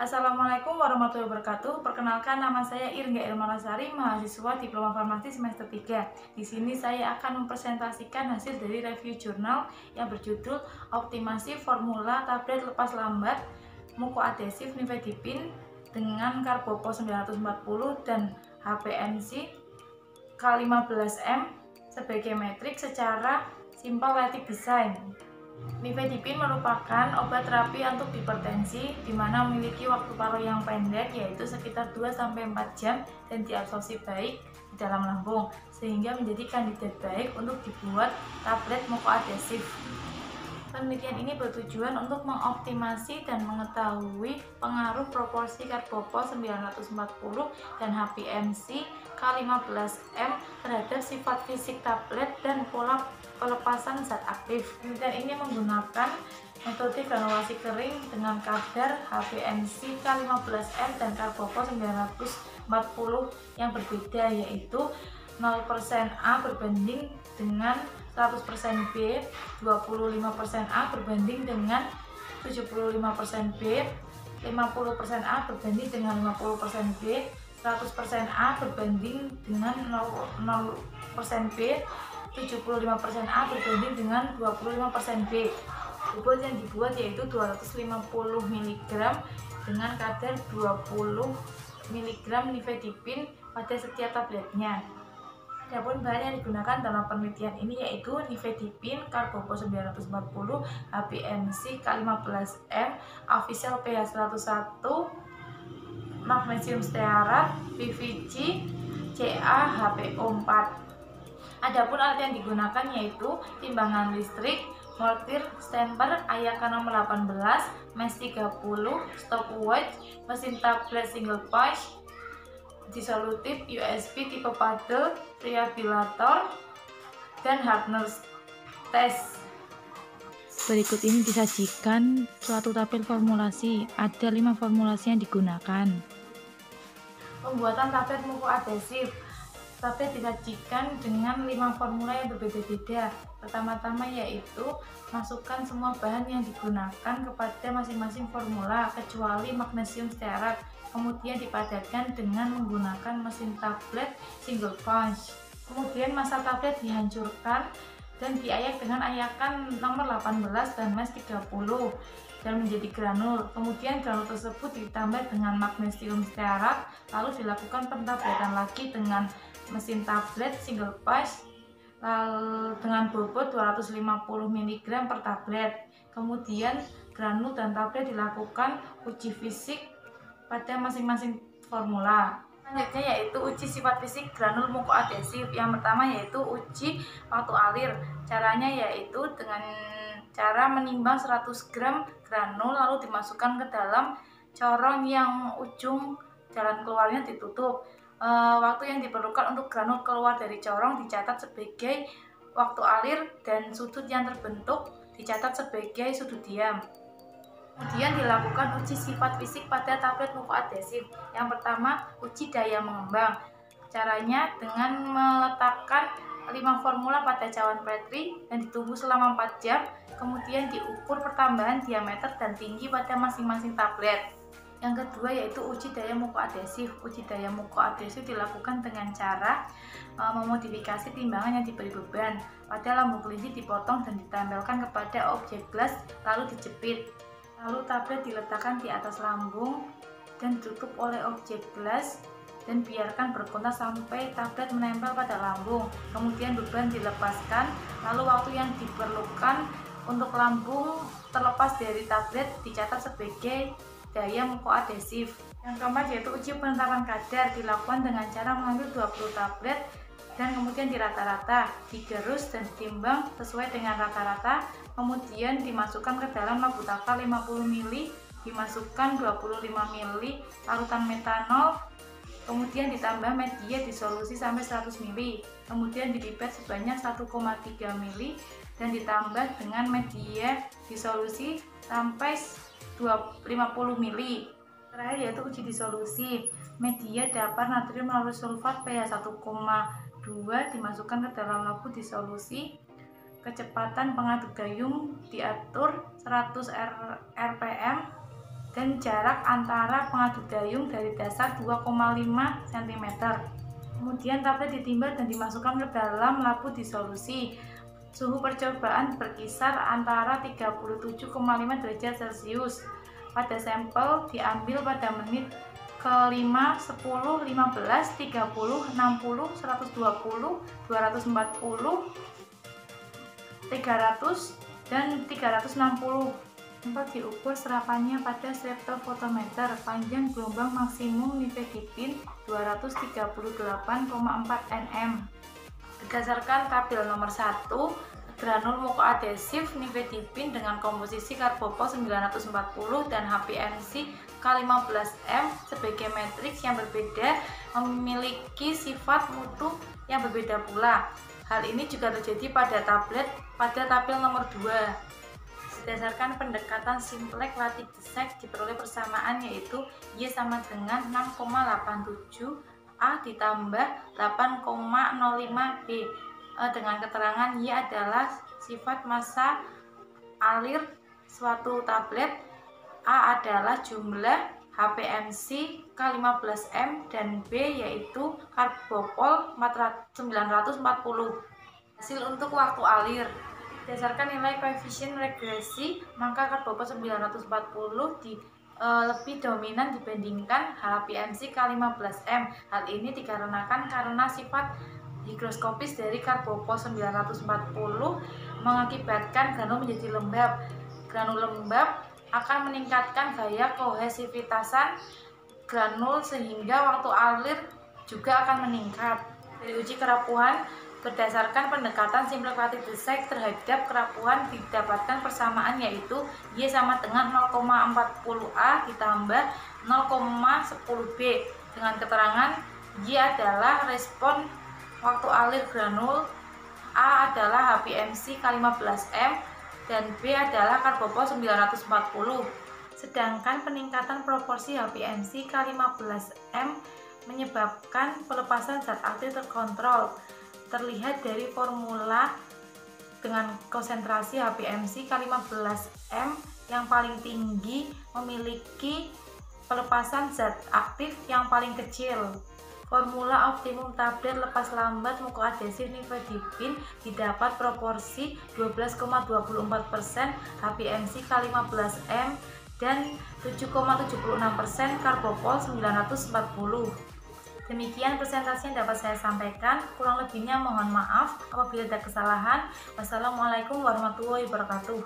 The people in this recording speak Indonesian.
Assalamualaikum warahmatullahi wabarakatuh. Perkenalkan, nama saya Irga Ilmanasari, mahasiswa Diploma Farmasi semester 3. Di sini saya akan mempresentasikan hasil dari review jurnal yang berjudul Optimasi Formula Tablet Lepas Lambat Mukoadhesif Nifedipine dengan Carbopo 940 dan HPMC K15M sebagai metrik secara Symplectic Design. Nifedipine merupakan obat terapi untuk hipertensi di mana memiliki waktu paruh yang pendek, yaitu sekitar 2-4 jam, dan diabsorpsi baik di dalam lambung sehingga menjadi kandidat baik untuk dibuat tablet mukoadhesif. Penelitian ini bertujuan untuk mengoptimasi dan mengetahui pengaruh proporsi Carbopo 940 dan HPMC K15M terhadap sifat fisik tablet dan pola pelepasan zat aktif. Penelitian ini menggunakan metode granulasi kering dengan kadar HPMC K15M dan Carbopo 940 yang berbeda, yaitu 0% A berbanding dengan 100% B, 25% A berbanding dengan 75% B, 50% A berbanding dengan 50% B, 100% A berbanding dengan 0% B, 75% A berbanding dengan 25% B. Bobot yang dibuat yaitu 250 mg dengan kadar 20 mg nifedipine pada setiap tabletnya. Adapun bahan yang digunakan dalam penelitian ini yaitu nifedipine, Carbopo 940, HPMC K15M, Avicel pH 101, magnesium stearat, PVG, CaHPO4. Adapun alat yang digunakan yaitu timbangan listrik, mortir, stamper, Ayaka nomor 18, mesh 30, stopwatch, mesin tablet single punch, disolutif USB tipe paddle, preabilator, dan hardness test. Berikut ini disajikan suatu tabel formulasi. Ada 5 formulasi yang digunakan. Pembuatan tablet mukoadhesif. Tablet disajikan dengan 5 formula yang berbeda-beda. Pertama-tama yaitu masukkan semua bahan yang digunakan kepada masing-masing formula kecuali magnesium stearat. Kemudian dipadatkan dengan menggunakan mesin tablet single punch. Kemudian massa tablet dihancurkan dan diayak dengan ayakan nomor 18 dan mesh 30 dan menjadi granul. Kemudian granul tersebut ditambah dengan magnesium stearat, lalu dilakukan pentabletan lagi dengan mesin tablet single punch dengan bobot 250 mg per tablet. Kemudian granul dan tablet dilakukan uji fisik pada masing-masing formula. Selanjutnya yaitu uji sifat fisik granul mukoadhesif. Yang pertama yaitu uji waktu alir. Caranya yaitu dengan cara menimbang 100 gram granul lalu dimasukkan ke dalam corong yang ujung jalan keluarnya ditutup. Waktu yang diperlukan untuk granul keluar dari corong dicatat sebagai waktu alir dan sudut yang terbentuk dicatat sebagai sudut diam. Kemudian dilakukan uji sifat fisik pada tablet mukoadhesif. Yang pertama, uji daya mengembang. Caranya dengan meletakkan 5 formula pada cawan Petri dan ditunggu selama 4 jam. Kemudian diukur pertambahan diameter dan tinggi pada masing-masing tablet. Yang kedua yaitu uji daya mukoadhesif. Uji daya mukoadhesif dilakukan dengan cara memodifikasi timbangan yang diberi beban. Pada lambung kelinci dipotong dan ditempelkan kepada objek gelas lalu dijepit. Lalu tablet diletakkan di atas lambung dan ditutup oleh objek gelas dan biarkan berkontak sampai tablet menempel pada lambung. Kemudian beban dilepaskan, lalu waktu yang diperlukan untuk lambung terlepas dari tablet dicatat sebagai daya mukoadhesif. Yang keempat yaitu uji penetapan kadar, dilakukan dengan cara mengambil 20 tablet dan kemudian dirata-rata, digerus dan ditimbang sesuai dengan rata-rata. Kemudian dimasukkan ke dalam labu takar 50 ml, dimasukkan 25 ml larutan metanol, kemudian ditambah media disolusi sampai 100 ml, kemudian dipipet sebanyak 1,3 ml dan ditambah dengan media disolusi sampai 50 ml. Terakhir yaitu uji disolusi. Media dapar natrium lalu sulfat pH 1,2 dimasukkan ke dalam labu disolusi. Kecepatan pengaduk gayung diatur 100 rpm dan jarak antara pengaduk dayung dari dasar 2,5 cm. Kemudian tablet ditimba dan dimasukkan ke dalam labu disolusi. Suhu percobaan berkisar antara 37,5 derajat Celcius. Pada sampel diambil pada menit ke-5, 10, 15, 30, 60, 120, 240, 300, dan 360. Sampel diukur serapannya pada spektrofotometer. Panjang gelombang maksimum nifedipin 238,4 nm. Berdasarkan tabel nomor 1, granul mukoadhesif nifedipin dengan komposisi karbopol 940 dan HPMC K15M sebagai matriks yang berbeda memiliki sifat mutu yang berbeda pula. Hal ini juga terjadi pada tabel nomor 2. Berdasarkan pendekatan Simplex Lattice diperoleh persamaan yaitu Y sama dengan 6,87 A ditambah 8,05 B dengan keterangan Y adalah sifat massa alir suatu tablet, A adalah jumlah HPMC K15M dan B yaitu karbopol 940. Hasil untuk waktu alir. Berdasarkan nilai koefisien regresi, maka karbopol 940 lebih dominan dibandingkan HPMC K15M. Hal ini dikarenakan karena sifat higroskopis dari karbopol 940 mengakibatkan granul menjadi lembab. Granul lembab akan meningkatkan gaya kohesivitasan granul sehingga waktu alir juga akan meningkat. Dari uji kerapuhan, berdasarkan pendekatan Simplex Lattice terhadap kerapuhan didapatkan persamaan yaitu Y sama dengan 0,40A ditambah 0,10B dengan keterangan Y adalah respon waktu alir granul, A adalah HPMC K15M dan B adalah karbopol 940. Sedangkan peningkatan proporsi HPMC K15M menyebabkan pelepasan zat aktif terkontrol. Terlihat dari formula dengan konsentrasi HPMC K15M yang paling tinggi memiliki pelepasan zat aktif yang paling kecil. Formula optimum tablet lepas lambat mukoadhesif nifedipin didapat proporsi 12,24% HPMC K15M dan 7,76% karbopol 940. Demikian presentasi yang dapat saya sampaikan. Kurang lebihnya mohon maaf apabila ada kesalahan. Wassalamualaikum warahmatullahi wabarakatuh.